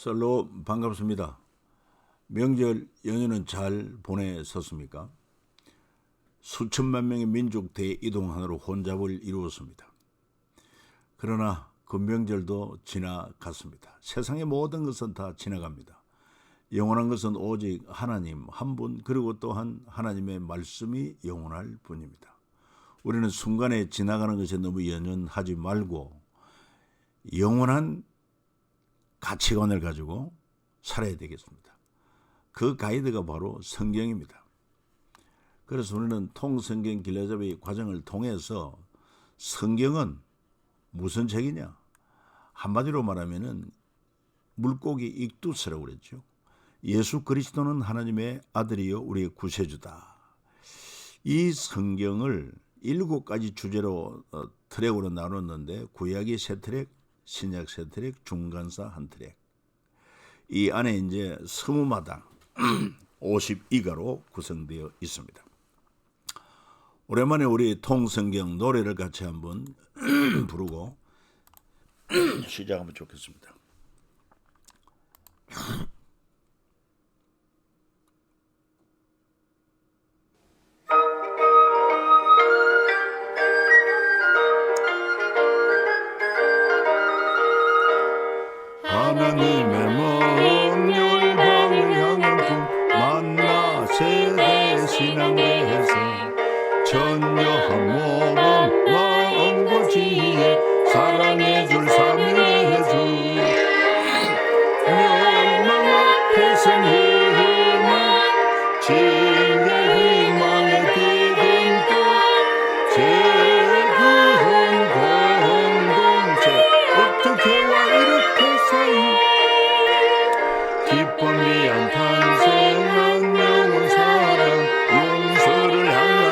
썰로 반갑습니다. 명절 연휴는 잘 보내셨습니까? 수천만 명의 민족 대이동하느라 혼잡을 이루었습니다. 그러나 그 명절도 지나갔습니다. 세상의 모든 것은 다 지나갑니다. 영원한 것은 오직 하나님 한 분, 그리고 또한 하나님의 말씀이 영원할 뿐입니다. 우리는 순간에 지나가는 것에 너무 연연하지 말고 영원한 가치관을 가지고 살아야 되겠습니다. 그 가이드가 바로 성경입니다. 그래서 우리는 통성경 길라잡이 과정을 통해서 성경은 무슨 책이냐? 한마디로 말하면은 물고기 익두스라고 그랬죠. 예수 그리스도는 하나님의 아들이요 우리의 구세주다. 이 성경을 7가지 주제로 트랙으로 나눴는데 구약이 3트랙, 신약 3트랙, 중간사 1트랙. 이 안에 이제 20마당 52가로 구성되어 있습니다. 오랜만에 우리 통성경 노래를 같이 한번 부르고 시작하면 좋겠습니다. 하나님의 명령 방향품 만나 세대 신앙대에서 전여한 모범 마음과 지혜 사랑해줄 사명의 주 멸망 앞에선 희망 진대 희망의 기름도 제구원 공동체 어떻게와 이렇게 사이 기쁨 미안 탄생한 영원 사랑 용서를 향한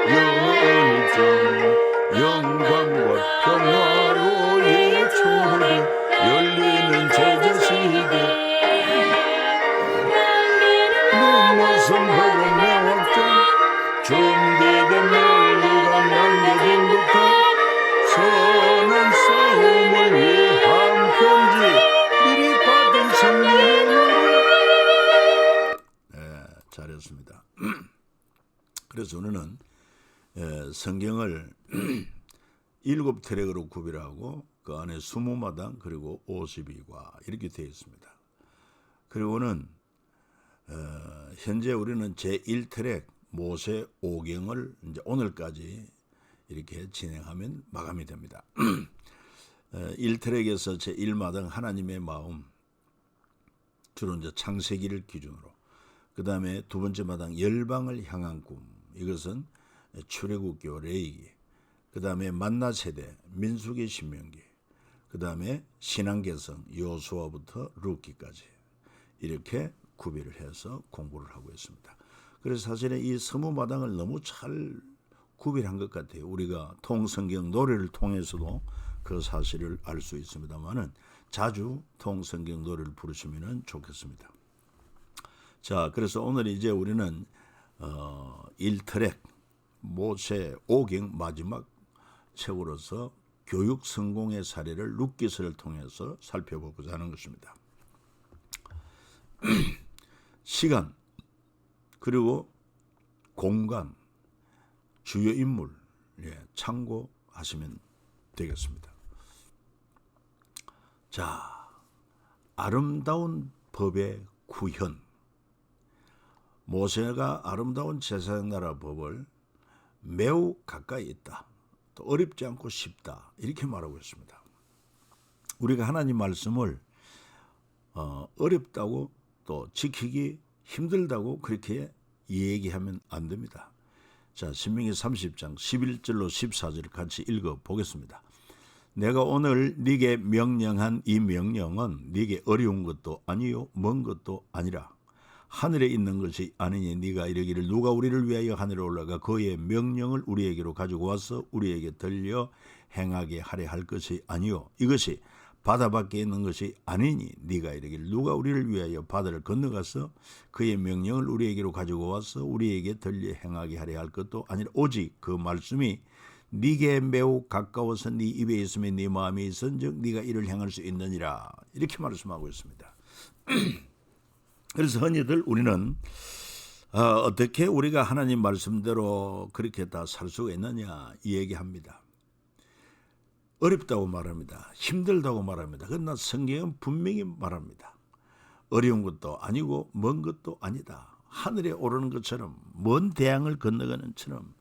영원정 영광과 평화로의 초대 열리는 제자시대 눈먼선 복음 매확정 준비된 멸류관 남겨진부터 선한 싸움을 위한 편지 미리 받은 성령의 노래. 네, 잘했습니다. 그래서 오늘은 성경을 7트랙으로 구별하고 그 안에 20마당 그리고 52과 이렇게 되어 있습니다. 그리고는 현재 우리는 제1트랙 모세 오경을 이제 오늘까지 이렇게 진행하면 마감이 됩니다. 1트랙에서 제1마당 하나님의 마음 주로 이제 창세기를 기준으로, 그 다음에 두 번째 마당 열방을 향한 꿈, 이것은 출애굽기와 레위기, 그 다음에 만나 세대 민수기 신명기, 그 다음에 신앙개성 여호수아부터 룻기까지 이렇게 구별을 해서 공부를 하고 있습니다. 그래서 사실은 이 20마당을 너무 잘 구별한 것 같아요. 우리가 통성경 노래를 통해서도 그 사실을 알 수 있습니다만은 자주 통성경 노래를 부르시면 좋겠습니다. 자, 그래서 오늘 이제 우리는 1트랙 모세 오경 마지막 책으로서 교육 성공의 사례를 룻기서를 통해서 살펴보고자 하는 것입니다. 시간 그리고 공간 주요 인물 참고하시면 되겠습니다. 자, 아름다운 법의 구현. 모세가 아름다운 제사장 나라 법을 매우 가까이 있다. 또 어렵지 않고 쉽다. 이렇게 말하고 있습니다. 우리가 하나님 말씀을 어렵다고 또 지키기 힘들다고 그렇게 얘기하면 안 됩니다. 자, 신명기 30장 11절로 14절을 같이 읽어보겠습니다. 내가 오늘 네게 명령한 이 명령은 네게 어려운 것도 아니요 먼 것도 아니라 하늘에 있는 것이 아니니 네가 이르기를 누가 우리를 위하여 하늘에 올라가 그의 명령을 우리에게로 가지고 와서 우리에게 들려 행하게 하려 할 것이 아니요 이것이 바다 밖에 있는 것이 아니니 네가 이르기를 누가 우리를 위하여 바다를 건너가서 그의 명령을 우리에게로 가지고 와서 우리에게 들려 행하게 하려 할 것도 아니라 오직 그 말씀이 네게 매우 가까워서 네 입에 있으면 네 마음에 있은즉 네가 이를 행할 수 있느니라. 이렇게 말씀하고 있습니다. 그래서 흔히들 우리는 어떻게 우리가 하나님 말씀대로 그렇게 다 살 수가 있느냐 이 얘기합니다. 어렵다고 말합니다. 힘들다고 말합니다. 그러나 성경은 분명히 말합니다. 어려운 것도 아니고 먼 것도 아니다. 하늘에 오르는 것처럼 먼 대양을 건너가는 것처럼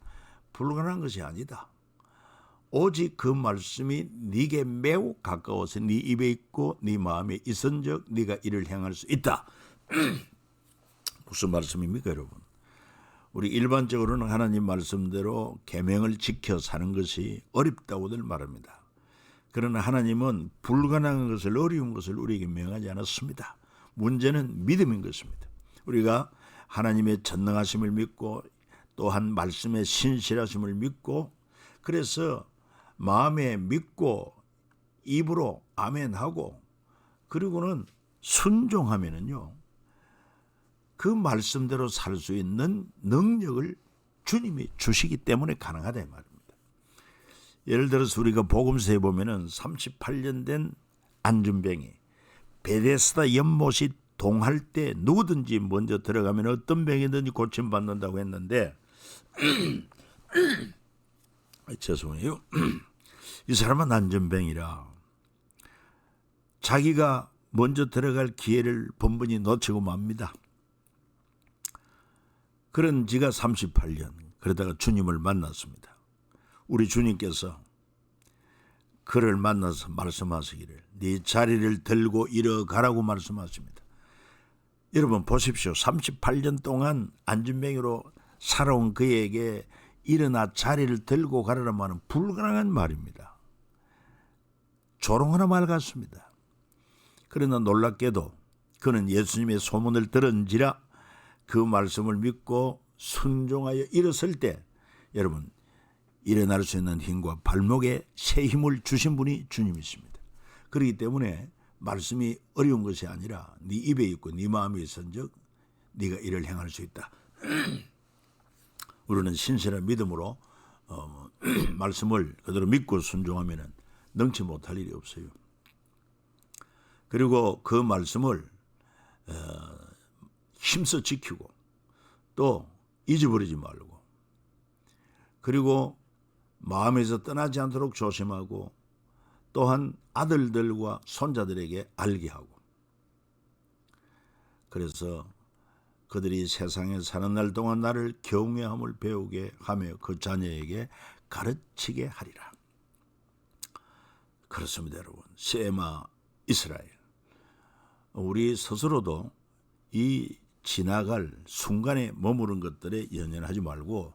불가능한 것이 아니다. 오직 그 말씀이 네게 매우 가까워서 네 입에 있고 네 마음에 있은즉 네가 이를 행할 수 있다. 무슨 말씀입니까, 여러분? 우리 일반적으로는 하나님 말씀대로 계명을 지켜 사는 것이 어렵다고들 말합니다. 그러나 하나님은 불가능한 것을, 어려운 것을 우리에게 명하지 않았습니다. 문제는 믿음인 것입니다. 우리가 하나님의 전능하심을 믿고 또한 말씀의 신실하심을 믿고 그래서 마음에 믿고 입으로 아멘하고 그리고는 순종하면은요 그 말씀대로 살 수 있는 능력을 주님이 주시기 때문에 가능하다 이 말입니다. 예를 들어서 우리가 복음서에 보면은 38년 된 안준뱅이 베데스다 연못이 동할 때 누구든지 먼저 들어가면 어떤 병이든지 고침받는다고 했는데 죄송해요. 이 사람은 안전병이라 자기가 먼저 들어갈 기회를 번번이 놓치고 맙니다. 그런 지가 38년 그러다가 주님을 만났습니다. 우리 주님께서 그를 만나서 말씀하시기를 네 자리를 들고 일어가라고 말씀하십니다. 여러분 보십시오. 38년 동안 안전병으로 살아온 그에게 일어나 자리를 들고 가라는 말은 불가능한 말입니다. 조롱하는 말 같습니다. 그러나 놀랍게도 그는 예수님의 소문을 들은지라 그 말씀을 믿고 순종하여 일어설 때 여러분 일어날 수 있는 힘과 발목에 새 힘을 주신 분이 주님이십니다. 그렇기 때문에 말씀이 어려운 것이 아니라 네 입에 있고 네 마음에 있은즉 네가 이를 행할 수 있다. 우리는 신실한 믿음으로 말씀을 그대로 믿고 순종하면 능치 못할 일이 없어요. 그리고 그 말씀을 힘써 지키고 또 잊어버리지 말고 그리고 마음에서 떠나지 않도록 조심하고 또한 아들들과 손자들에게 알게 하고 그래서 그들이 세상에 사는 날 동안 나를 경외함을 배우게 하며 그 자녀에게 가르치게 하리라. 그렇습니다, 여러분. 세마 이스라엘. 우리 스스로도 이 지나갈 순간에 머무른 것들에 연연하지 말고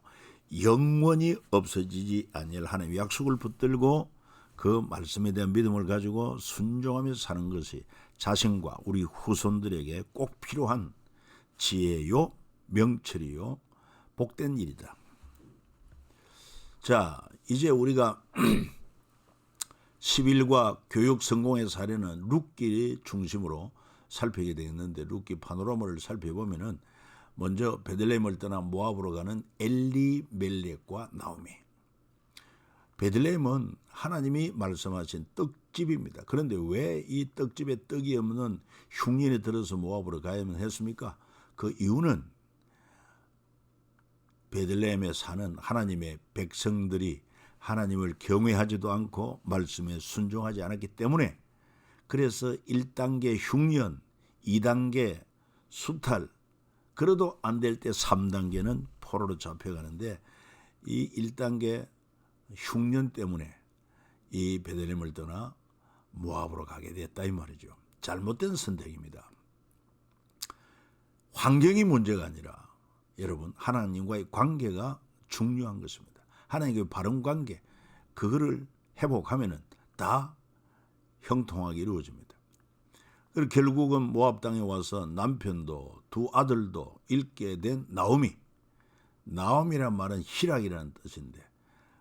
영원히 없어지지 아니할 하나님의 약속을 붙들고 그 말씀에 대한 믿음을 가지고 순종하며 사는 것이 자신과 우리 후손들에게 꼭 필요한 지혜요, 명철이요, 복된 일이다. 자, 이제 우리가 10일과 교육 성공의 사례는 룻기 중심으로 살피게 되었는데 룻기 파노라마를 살펴보면은 먼저 베들레헴을 떠나 모압으로 가는 엘리멜렉과 나오미. 베들레헴은 하나님이 말씀하신 떡집입니다. 그런데 왜 이 떡집에 떡이 없는 흉년이 들어서 모압으로 가야만 했습니까? 그 이유는 베들레헴에 사는 하나님의 백성들이 하나님을 경외하지도 않고 말씀에 순종하지 않았기 때문에 그래서 1단계 흉년, 2단계 수탈, 그래도 안 될 때 3단계는 포로로 잡혀가는데 이 1단계 흉년 때문에 이 베들레헴을 떠나 모압으로 가게 됐다 이 말이죠. 잘못된 선택입니다. 환경이 문제가 아니라 여러분 하나님과의 관계가 중요한 것입니다. 하나님과의 바른 관계 그거를 회복하면은 다 형통하게 이루어집니다. 그리고 결국은 모압 땅에 와서 남편도 두 아들도 잃게 된 나오미. 나오미란 말은 희락이라는 뜻인데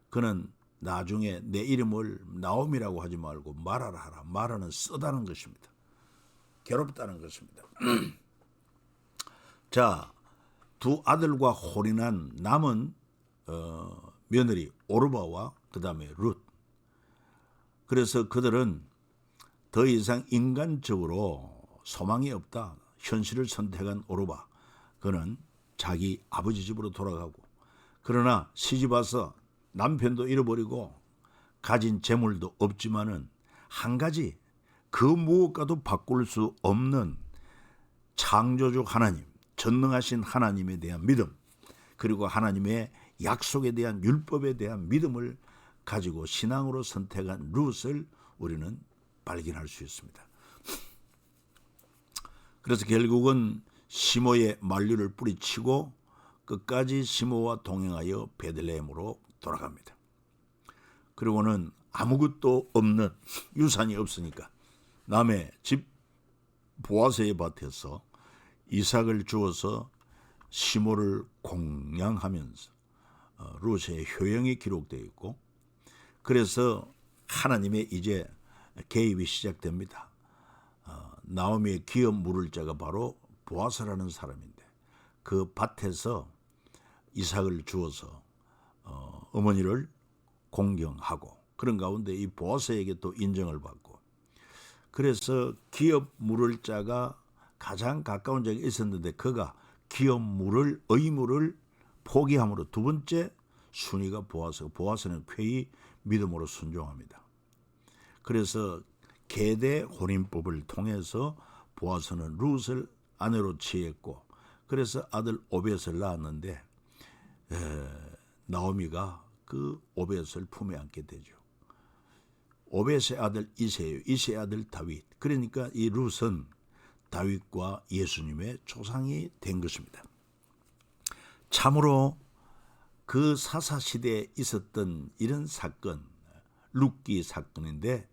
그는 나중에 내 이름을 나오미라고 하지 말고 마라라 하라. 마라는 쓰다는 것입니다. 괴롭다는 것입니다. 자, 두 아들과 혼인한 남은 며느리 오르바와 그 다음에 룻. 그래서 그들은 더 이상 인간적으로 소망이 없다. 현실을 선택한 오르바, 그는 자기 아버지 집으로 돌아가고, 그러나 시집 와서 남편도 잃어버리고 가진 재물도 없지만은 한 가지, 그 무엇과도 바꿀 수 없는 창조주 하나님, 전능하신 하나님에 대한 믿음, 그리고 하나님의 약속에 대한 율법에 대한 믿음을 가지고 신앙으로 선택한 룻을 우리는 발견할 수 있습니다. 그래서 결국은 시모의 만류를 뿌리치고 끝까지 시모와 동행하여 베들레헴으로 돌아갑니다. 그리고는 아무것도 없는, 유산이 없으니까 남의 집 보아스의 밭에서 이삭을 주어서 시모를 공양하면서 룻의 효영이 기록되어 있고, 그래서 하나님의 이제 개입이 시작됩니다. 나오미의 기업 물을 자가 바로 보아스라는 사람인데, 그 밭에서 이삭을 주어서 어머니를 공경하고, 그런 가운데 이 보아스에게 또 인정을 받고, 그래서 기업 물을 자가 가장 가까운 적이 있었는데 그가 기업 물을, 의무를 포기함으로 두 번째 순위가 보아스는 쾌히 믿음으로 순종합니다. 그래서 계대 혼인법을 통해서 보아스는 룻을 아내로 취했고, 그래서 아들 오벳을 낳았는데 나오미가 그 오벳을 품에 안게 되죠. 오벳의 아들 이새요, 이새의 아들 다윗. 그러니까 이 룻은 다윗과 예수님의 조상이 된 것입니다. 참으로 그 사사시대에 있었던 이런 사건, 룻기 사건인데,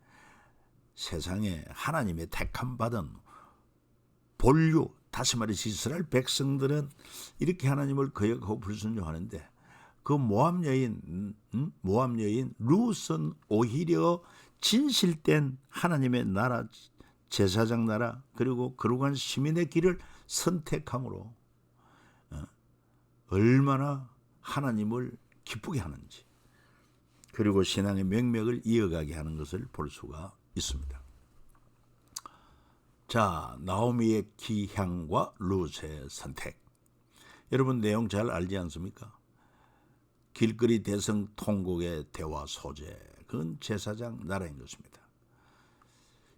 세상에 하나님의 택함받은 본류, 다시 말해서 이스라엘 백성들은 이렇게 하나님을 거역하고 불순종하는데, 그 모압 여인 룻은 오히려 진실된 하나님의 나라, 제사장 나라, 그리고 거룩한 시민의 길을 선택함으로 얼마나 하나님을 기쁘게 하는지, 그리고 신앙의 명맥을 이어가게 하는 것을 볼 수가 있습니다. 자, 나오미의 기향과 룻의 선택. 여러분 내용 잘 알지 않습니까? 길거리 대성 통곡의 대화 소재, 그건 제사장 나라인 것입니다.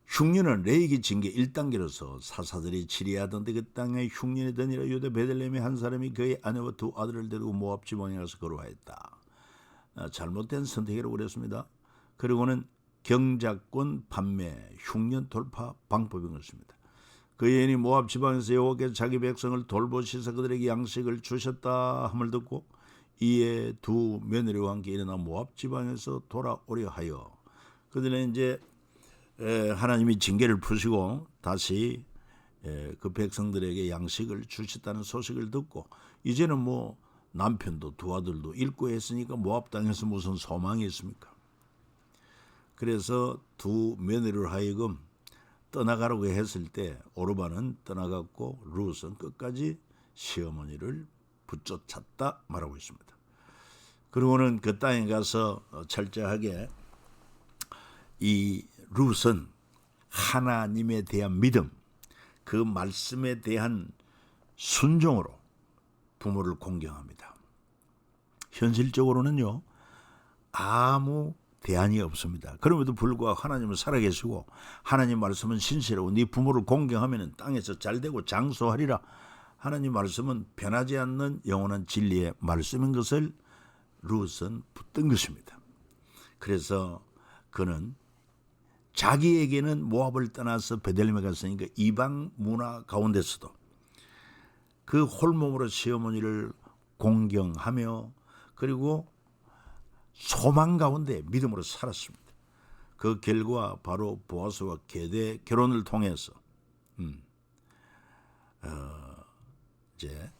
흉년은 레위기 징계 1단계로서 사사들이 치리하던데 그 땅에 흉년이 드니라. 유대 베들레헴의 한 사람이 그의 아내와 두 아들을 데리고 모압 지방에 가서 거류하였다. 잘못된 선택이라고 그랬습니다. 그리고는 경작권 판매, 흉년 돌파 방법인 것입니다. 그 여인이 모압 지방에서 여호와께서 자기 백성을 돌보시사 그들에게 양식을 주셨다 함을 듣고 이에 두 며느리와 함께 일어나 모압 지방에서 돌아오려 하여, 그들은 이제 하나님이 징계를 푸시고 다시 그 백성들에게 양식을 주셨다는 소식을 듣고, 이제는 뭐 남편도 두 아들도 잃고 했으니까 모압 땅에서 무슨 소망이 있습니까? 그래서 두 며느리로 하여금 떠나가라고 했을 때 오르바는 떠나갔고 룻은 끝까지 시어머니를 붙쫓았다 말하고 있습니다. 그리고는 그 땅에 가서 철저하게 이 룻은 하나님에 대한 믿음, 그 말씀에 대한 순종으로 부모를 공경합니다. 현실적으로는요, 아무 대안이 없습니다. 그럼에도 불구하고 하나님은 살아계시고 하나님 말씀은 신실하고 네 부모를 공경하면 땅에서 잘되고 장수하리라. 하나님 말씀은 변하지 않는 영원한 진리의 말씀인 것을 룻은 붙든 것입니다. 그래서 그는 자기에게는 모압을 떠나서 베들레헴에 갔으니까 이방 문화 가운데서도 그 홀몸으로 시어머니를 공경하며, 그리고 소망 가운데 믿음으로 살았습니다. 그 결과 바로 보아스와 계대 결혼을 통해서 이제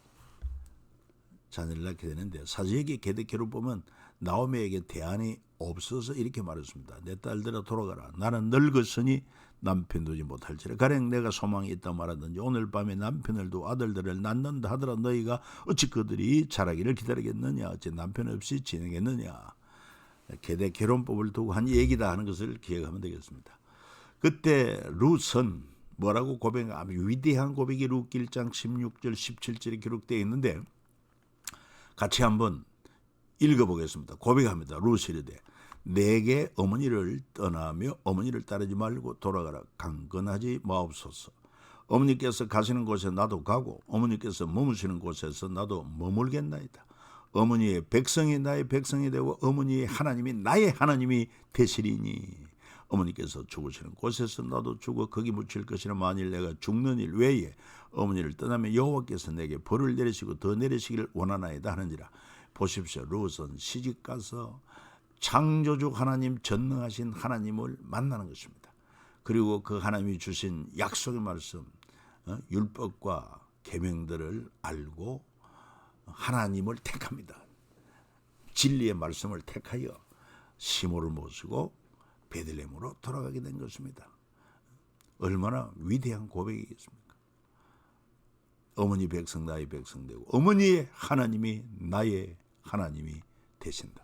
자녀를 낳게 되는데, 사제에게 계대 결혼 보면 나오미에게 대안이 없어서 이렇게 말했습니다. 내 딸들아 돌아가라. 나는 늙었으니 남편 두지 못할지라. 가령 내가 소망이 있다 말하든지 오늘 밤에 남편을 두고 아들들을 낳는다 하더라. 너희가 어찌 그들이 자라기를 기다리겠느냐. 어찌 남편 없이 지내겠느냐. 계대 결혼법을 두고 한 얘기다 하는 것을 기억하면 되겠습니다. 그때 룻은 뭐라고 고백하 위대한 고백이 룻기 1장 16절 17절에 기록되어 있는데 같이 한번 읽어보겠습니다. 고백합니다. 룻이 이르되 내게 어머니를 떠나며 어머니를 따르지 말고 돌아가라. 강건하지 마옵소서. 어머니께서 가시는 곳에 나도 가고 어머니께서 머무시는 곳에서 나도 머물겠나이다. 어머니의 백성이 나의 백성이 되고 어머니의 하나님이 나의 하나님이 되시리니 어머니께서 죽으시는 곳에서 나도 죽어 거기 묻힐 것이나 만일 내가 죽는 일 외에 어머니를 떠나면 여호와께서 내게 벌을 내리시고 더 내리시기를 원하나이다 하는지라. 보십시오. 룻은 시집가서 창조주 하나님 전능하신 하나님을 만나는 것입니다. 그리고 그 하나님이 주신 약속의 말씀 율법과 계명들을 알고 하나님을 택합니다. 진리의 말씀을 택하여 시므를 모시고 베들레헴으로 돌아가게 된 것입니다. 얼마나 위대한 고백이겠습니까? 어머니 백성 나의 백성 되고 어머니의 하나님이 나의 하나님이 되신다.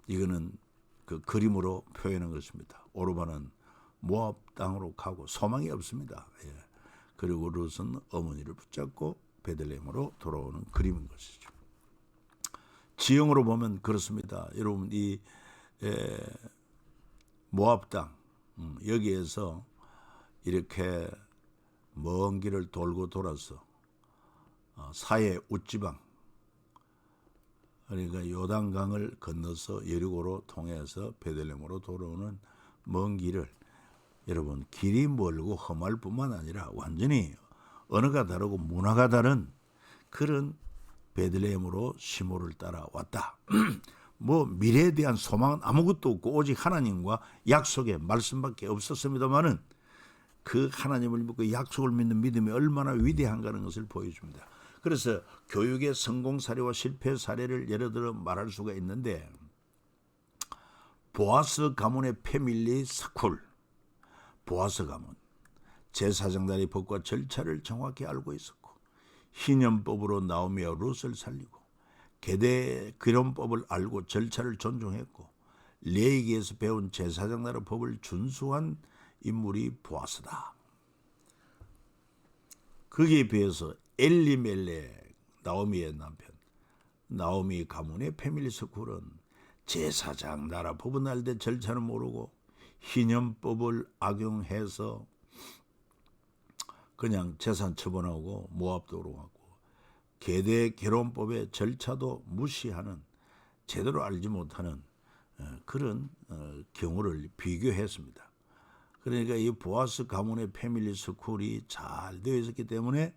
이거는 그 그림으로 표현한 것입니다. 오르바는 모압 땅으로 가고 소망이 없습니다. 예. 그리고 룻은 어머니를 붙잡고 베들레헴으로 돌아오는 그림인 것이죠. 지형으로 보면 그렇습니다. 여러분 이 모압 땅 여기에서 이렇게 먼 길을 돌고 돌아서 사해 우지방 그러니까 요단강을 건너서 여리고로 통해서 베들레헴으로 돌아오는 먼 길을 여러분 길이 멀고 험할 뿐만 아니라 완전히 언어가 다르고 문화가 다른 그런 베들레헴으로 시므를 따라왔다. 뭐 미래에 대한 소망은 아무것도 없고 오직 하나님과 약속의 말씀밖에 없었습니다마는 그 하나님을 믿고 약속을 믿는 믿음이 얼마나 위대한가는 것을 보여줍니다. 그래서 교육의 성공 사례와 실패 사례를 예를 들어 말할 수가 있는데 보아스 가문의 패밀리 스쿨 보아스 가문 제사장단의 법과 절차를 정확히 알고 있었고 희년법으로 나오미와 룻을 살리고 계대 기론법을 알고 절차를 존중했고 레위기에서 배운 제사장단의 법을 준수한 인물이 보아스다. 거기에 비해서 엘리멜렉 나오미의 남편 나오미 가문의 패밀리 스쿨은 제사장 나라 법은 알되 절차는 모르고 희년법을 악용해서 그냥 재산 처분하고 모압도로 가고 계대 결혼법의 절차도 무시하는 제대로 알지 못하는 그런 경우를 비교했습니다. 그러니까 이 보아스 가문의 패밀리 스쿨이 잘 되어 있었기 때문에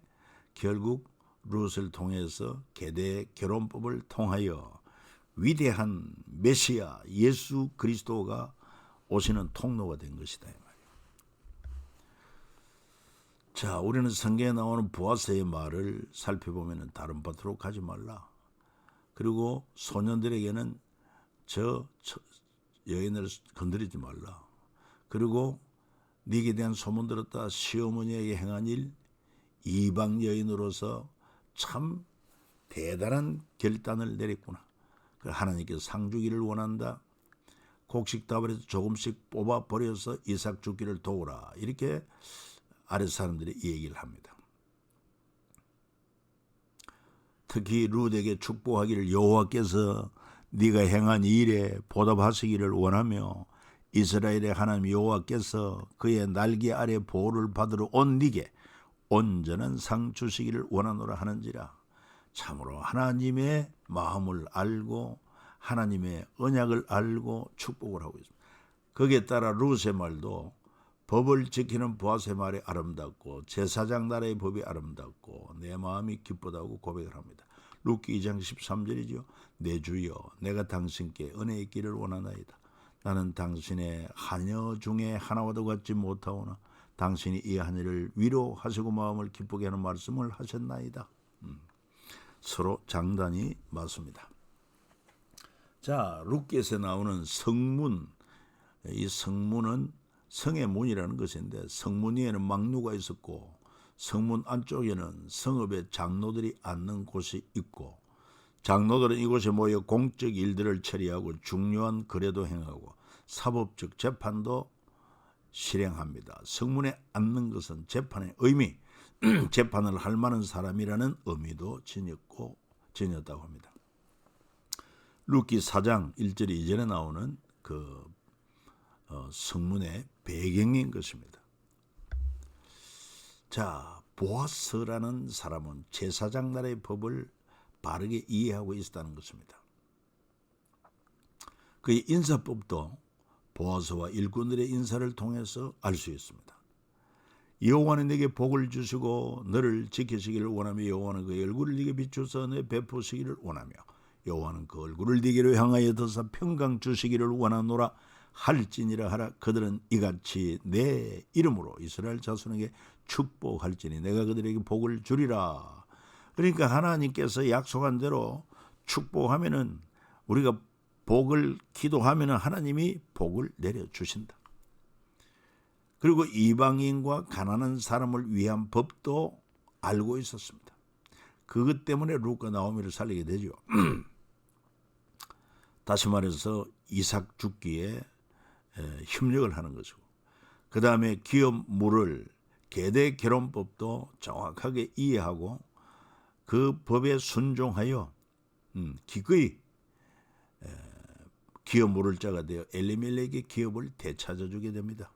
결국 룻을 통해서 계대 결혼법을 통하여 위대한 메시아 예수 그리스도가 오시는 통로가 된 것이다. 자, 우리는 성경에 나오는 보아스의 말을 살펴보면 다른 밭으로 가지 말라. 그리고 소년들에게는 저 여인을 건드리지 말라. 그리고 네게 대한 소문 들었다. 시어머니에게 행한 일 이방 여인으로서 참 대단한 결단을 내렸구나. 하나님께서 상 주기를 원한다. 곡식답을 해서 조금씩 뽑아버려서 이삭 죽기를 도우라. 이렇게 아랫 사람들이 이 얘기를 합니다. 특히 룻에게 축복하기를 여호와께서 네가 행한 일에 보답하시기를 원하며 이스라엘의 하나님 여호와께서 그의 날개 아래 보호를 받으러 온 네게 온전한 상 주시기를 원하노라 하는지라. 참으로 하나님의 마음을 알고 하나님의 언약을 알고 축복을 하고 있습니다. 거기에 따라 룻의 말도 법을 지키는 보아스의 말이 아름답고 제사장 나라의 법이 아름답고 내 마음이 기쁘다고 고백을 합니다. 룻기 2장 13절이죠. 내 주여 내가 당신께 은혜 있기를 원하나이다. 나는 당신의 하녀 중에 하나와도 같지 못하오나 당신이 이 하녀를 위로하시고 마음을 기쁘게 하는 말씀을 하셨나이다. 서로 장단이 맞습니다. 자, 룻기에서 나오는 성문, 이 성문은 성의 문이라는 것인데 성문 위에는 망루가 있었고 성문 안쪽에는 성읍의 장로들이 앉는 곳이 있고 장로들은 이곳에 모여 공적 일들을 처리하고 중요한 거래도 행하고 사법적 재판도 실행합니다. 성문에 앉는 것은 재판의 의미, 재판을 할 만한 사람이라는 의미도 지녔다고 합니다. 룻기 4장 1절 2절에 나오는 그 성문의 배경인 것입니다. 자, 보아스라는 사람은 제사장 나라의 법을 바르게 이해하고 있었다는 것입니다. 그의 인사법도 보아스와 일꾼들의 인사를 통해서 알 수 있습니다. 여호와는 네게 복을 주시고 너를 지키시기를 원하며 여호와는 그의 얼굴을 네게 비추어서 내 베푸시기를 원하며 여호와는 그 얼굴을 네게로 향하여 더사 평강 주시기를 원하노라 할지니라 하라. 그들은 이같이 내 이름으로 이스라엘 자손에게 축복할지니 내가 그들에게 복을 주리라. 그러니까 하나님께서 약속한 대로 축복하면은 우리가 복을 기도하면은 하나님이 복을 내려주신다. 그리고 이방인과 가난한 사람을 위한 법도 알고 있었습니다. 그것 때문에 룻과 나오미를 살리게 되죠. 다시 말해서 이삭 죽기에 협력을 하는 것이고, 그 다음에 기업 물을 계대 결혼법도 정확하게 이해하고 그 법에 순종하여 기꺼이 기업 물을 자가 되어 엘리멜렉의 기업을 되찾아주게 됩니다.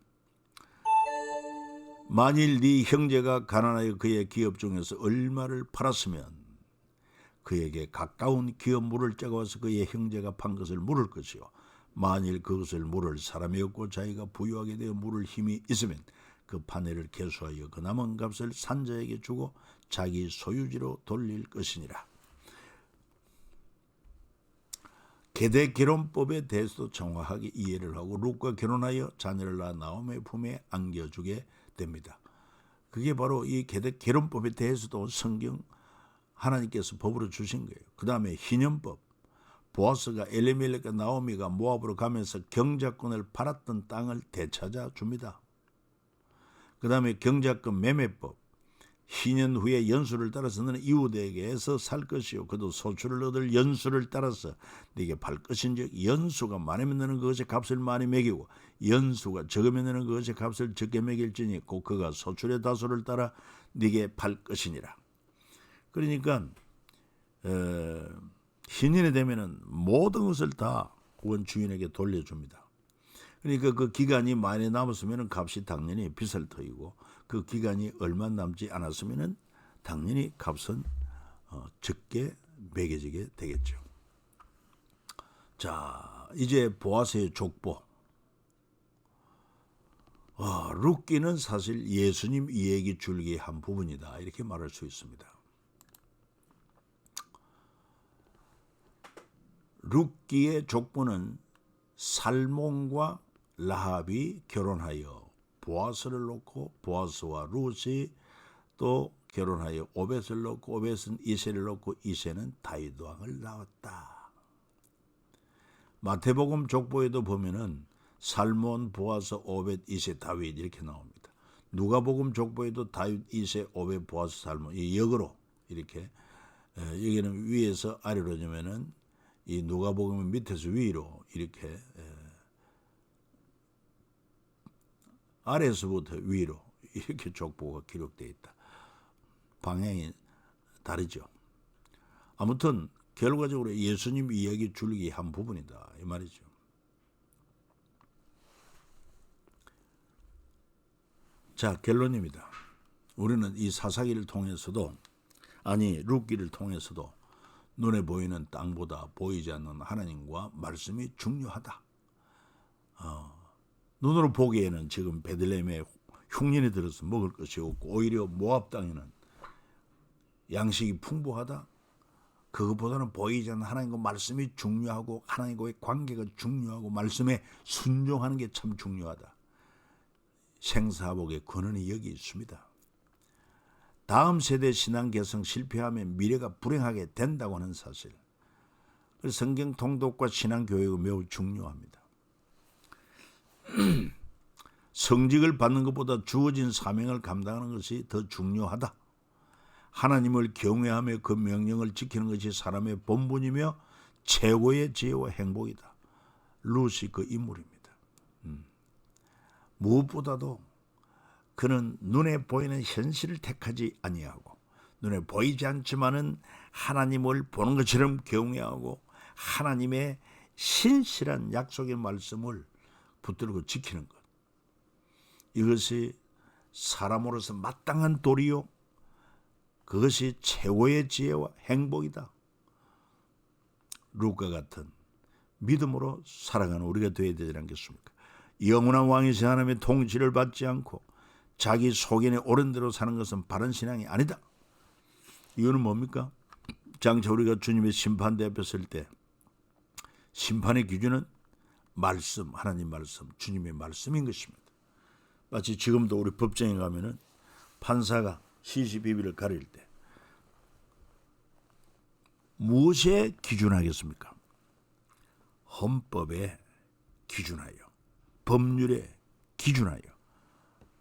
만일 네 형제가 가난하여 그의 기업 중에서 얼마를 팔았으면 그에게 가까운 기업 물을 자가 와서 그의 형제가 판 것을 물을 것이요 만일 그것을 물을 사람이 없고 자기가 부유하게 되어 물을 힘이 있으면 그 판회를 계수하여 그 남은 값을 산자에게 주고 자기 소유지로 돌릴 것이니라. 계대 결혼법에 대해서도 정확하게 이해를 하고 룻과 결혼하여 자녀를 낳아 나오미의 품에 안겨주게 됩니다. 그게 바로 이 계대 결혼법에 대해서도 성경 하나님께서 법으로 주신 거예요. 그 다음에 희년법, 보아스가 엘리멜렉과 나오미가 모압으로 가면서 경작권을 팔았던 땅을 되찾아 줍니다. 그 다음에 경작권 매매법, 희년 후에 연수를 따라서 너는 이웃에게서 살 것이요 그도 소출을 얻을 연수를 따라서 네게 팔 것인즉 연수가 많으면 너는 그것의 값을 많이 매기고 연수가 적으면 너는 그것의 값을 적게 매길지니 곧 그가 소출의 다소를 따라 네게 팔 것이니라. 그러니까 희년이 되면은 모든 것을 다 원주인에게 돌려줍니다. 그러니까 그 기간이 많이 남았으면 값이 당연히 비쌀 터이고 그 기간이 얼마 남지 않았으면 당연히 값은 적게 매겨지게 되겠죠. 자, 이제 보아스의 족보. 룻기는 사실 예수님 이야기 줄기의 한 부분이다 이렇게 말할 수 있습니다. 룻기의 족보는 살몬과 라합이 결혼하여 보아스를 놓고 보아스와 룻이 또 결혼하여 오벳을 놓고 오벳은 이새를 놓고 이새는 다윗 왕을 낳았다. 마태복음 족보에도 보면은 살몬, 보아스, 오벳, 이새, 다윗 이렇게 나옵니다. 누가복음 족보에도 다윗, 이새, 오벳, 보아스, 살몬 이 역으로 이렇게 여기는 위에서 아래로 되면은 이 누가복음은 밑에서 위로 이렇게 아래에서부터 위로 이렇게 족보가 기록되어 있다. 방향이 다르죠. 아무튼 결과적으로 예수님 이야기 줄기 한 부분이다 이 말이죠. 자, 결론입니다. 우리는 이 사사기를 통해서도 룻기를 통해서도 눈에 보이는 땅보다 보이지 않는 하나님과 말씀이 중요하다. 눈으로 보기에는 지금 베들레헴에 흉년이 들어서 먹을 것이 없고 오히려 모압 땅에는 양식이 풍부하다. 그것보다는 보이지 않는 하나님과 말씀이 중요하고 하나님과의 관계가 중요하고 말씀에 순종하는 게 참 중요하다. 생사복의 근원이 여기 있습니다. 다음 세대 신앙 개성 실패하면 미래가 불행하게 된다고 하는 사실. 그래서 성경 통독과 신앙 교육은 매우 중요합니다. 성직을 받는 것보다 주어진 사명을 감당하는 것이 더 중요하다. 하나님을 경외하며 그 명령을 지키는 것이 사람의 본분이며 최고의 지혜와 행복이다. 룻이 그 인물입니다. 무엇보다도 그는 눈에 보이는 현실을 택하지 아니하고 눈에 보이지 않지만은 하나님을 보는 것처럼 경외하고 하나님의 신실한 약속의 말씀을 붙들고 지키는 것. 이것이 사람으로서 마땅한 도리요. 그것이 최고의 지혜와 행복이다. 룻과 같은 믿음으로 살아가는 우리가 되어야 되지 않겠습니까? 영원한 왕이신 하나님의 통치를 받지 않고 자기 소견에 옳은 대로 사는 것은 바른 신앙이 아니다. 이거는 뭡니까? 장차 우리가 주님의 심판대 앞에 설 때 심판의 기준은 말씀, 하나님 말씀, 주님의 말씀인 것입니다. 마치 지금도 우리 법정에 가면은 판사가 시시비비를 가릴 때 무엇에 기준하겠습니까? 헌법에 기준하여, 법률에 기준하여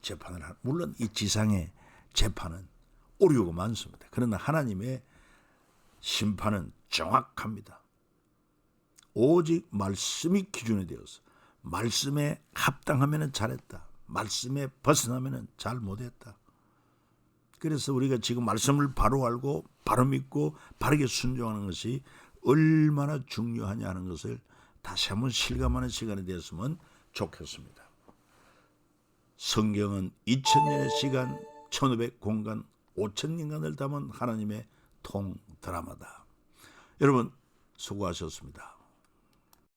재판을 하는. 물론 이 지상의 재판은 어려우고 많습니다. 그러나 하나님의 심판은 정확합니다. 오직 말씀이 기준이 되어서 말씀에 합당하면 잘했다. 말씀에 벗어나면 잘못했다. 그래서 우리가 지금 말씀을 바로 알고 바로 믿고 바르게 순종하는 것이 얼마나 중요하냐 하는 것을 다시 한번 실감하는 시간이 되었으면 좋겠습니다. 성경은 2000년의 시간, 1500 공간, 5000년간을 담은 하나님의 통 드라마다. 여러분 수고하셨습니다.